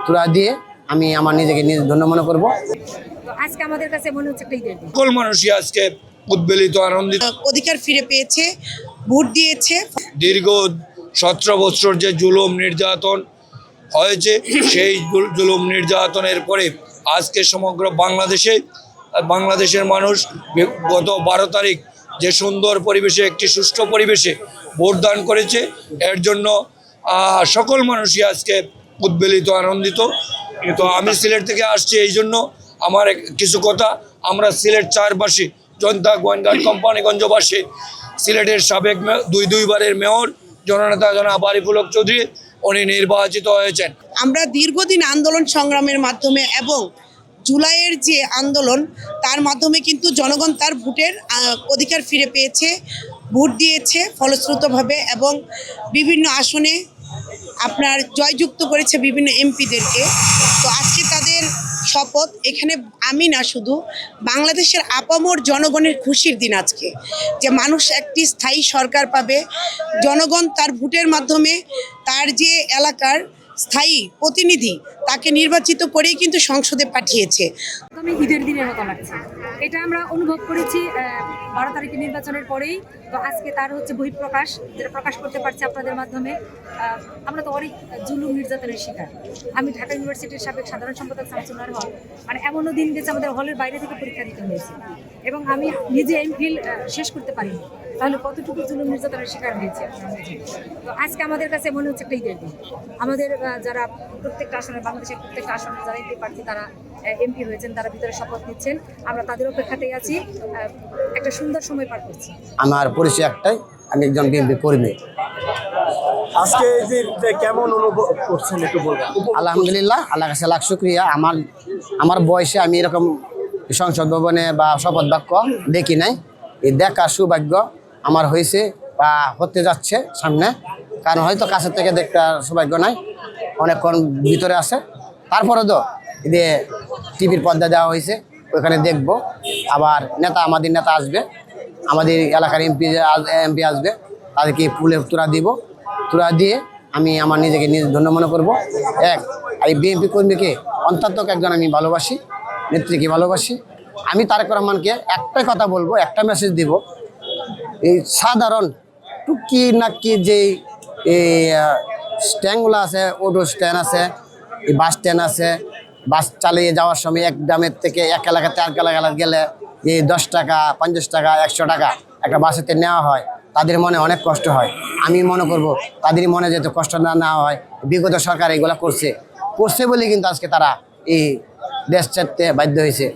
তুলা দিয়ে আমি আমার নিজেকে ধন্য মনে করব। আজকে আমাদের কাছে মনে হচ্ছে একটা ঈদের দিন। সকল মানুষই আজকে উদ্বেলিত, আনন্দিত। অধিকার ফিরে পেয়েছে, ভোট দিয়েছে। দীর্ঘ 17 বছর যে জুলুম নির্যাতন হয়েছে, সেই জুলুম নির্যাতনের পরে আজকে সমগ্র বাংলাদেশের মানুষ গত 12 তারিখ যে সুন্দর পরিবেশে, একটি সুষ্ঠু পরিবেশে ভোটদান করেছে, এর জন্য সকল মানুষই আজকে উদ্বেলিত, আনন্দিত। তো আমি সিলেট থেকে আসছি, এই জন্য আমার কিছু কথা। আমরা সিলেট 4বাসী, জনতা গোয়েন্দার কোম্পানিগঞ্জবাসী, সিলেটের সাবেক দুইবারের মেয়র জননেতা জনাব আরিফুল হক চৌধুরী উনি নির্বাচিত হয়েছেন। আমরা দীর্ঘদিন আন্দোলন সংগ্রামের মাধ্যমে এবং জুলাইয়ের যে আন্দোলন, তার মাধ্যমে কিন্তু জনগণ তার ভোটের অধিকার ফিরে পেয়েছে, ভোট দিয়েছে ফলশ্রুতভাবে এবং বিভিন্ন আসনে আপনার জয়যুক্ত করেছে বিভিন্ন এমপিদেরকে। তো আজকে তাদের শপথ, এখানে আমি না, শুধু বাংলাদেশের আপামর জনগণের খুশির দিন আজকে, যে মানুষ একটি স্থায়ী সরকার পাবে। জনগণ তার ভোটের মাধ্যমে তার যে এলাকার স্থায়ী প্রতিনিধি তাকে নির্বাচিত করেই কিন্তু সংসদে পাঠিয়েছে। আমি ঈদের দিনের মতো লাগছে, এটা আমরা অনুভব করেছি 12 তারিখের নির্বাচনের পরেই। তো আজকে তার হচ্ছে বহিঃপ্রকাশ, যেটা প্রকাশ করতে পারছি আপনাদের মাধ্যমে। আমরা তো অনেক জুলুম নির্যাতনের শিকার। আমি ঢাকা ইউনিভার্সিটির সাবেক সাধারণ সম্পাদক শামসুন্নাহার হল, মানে এমনও দিন গেছে আমাদের হলের বাইরে থেকে পরীক্ষা দিতে হয়েছে এবং আমি নিজে এমফিল শেষ করতে পারিনি। তাহলে কতটুকু জুলুম নির্যাতনের শিকার হয়েছে। তো আজকে আমাদের কাছে মনে হচ্ছে একটা ঈদের দিন। আমাদের যারা প্রত্যেকটা আসনে, বাংলাদেশের প্রত্যেকটা আসনে যারা এমপি প্রার্থী, তারা এমপি হয়েছেন, তারা ভিতরে শপথ নিচ্ছেন। আমরা তাদের অপেক্ষাতেই আছি, একটা সুন্দর সময় পার করছি। আমার পরিচয় একটাই, আমি একজন বিএনপি কর্মী। আজকে যে কেমন অনুভব করছেন একটু বলবেন? আলহামদুলিল্লাহ, আল্লাহর কাছে লাখ শুকরিয়া। আমার বয়সে আমি এরকম সংসদ ভবনে বা শপথ বাক্য দেখি নাই। এই দেখার সৌভাগ্য আমার হয়েছে বা হতে যাচ্ছে সামনে, কারণ হয়তো কাছের থেকে দেখার সৌভাগ্য নাই, অনেকক্ষণ ভিতরে আছে। তারপরে তো এদের টিভির পর্দা দেওয়া হয়েছে, ওইখানে দেখব। আবার আমাদের নেতা আসবে, আমাদের এলাকার এমপি আসবে, তাদেরকে ফুলের তোড়া দিব। তোড়া দিয়ে আমি আমার নিজেকে ধন্য মনে করব। এই বিএনপি কর্মীকে অন্তত একজন আমি ভালোবাসি, নেত্রীকে ভালোবাসি। আমি তারেক রহমানকে একটাই কথা বলবো, একটা মেসেজ দিব। এই সাধারণ টুকি নাকি যে এই স্ট্যান্ডগুলো আছে, অটো স্ট্যান্ড আছে, এই বাস স্ট্যান্ড আছে, বাস চালিয়ে যাওয়ার সময় এক গ্রামের থেকে এক এলাকাতে আর এলাকা গেলে যে 10 টাকা, 50 টাকা, 100 টাকা একটা বাসেতে নেওয়া হয়, তাদের মনে অনেক কষ্ট হয়। আমি মনে করব তাদের মনে যাতে কষ্ট না নেওয়া হয়। বিগত সরকার এগুলো করছে বলে কিন্তু আজকে তারা এই দেশ ছাড়তে বাধ্য হয়েছে।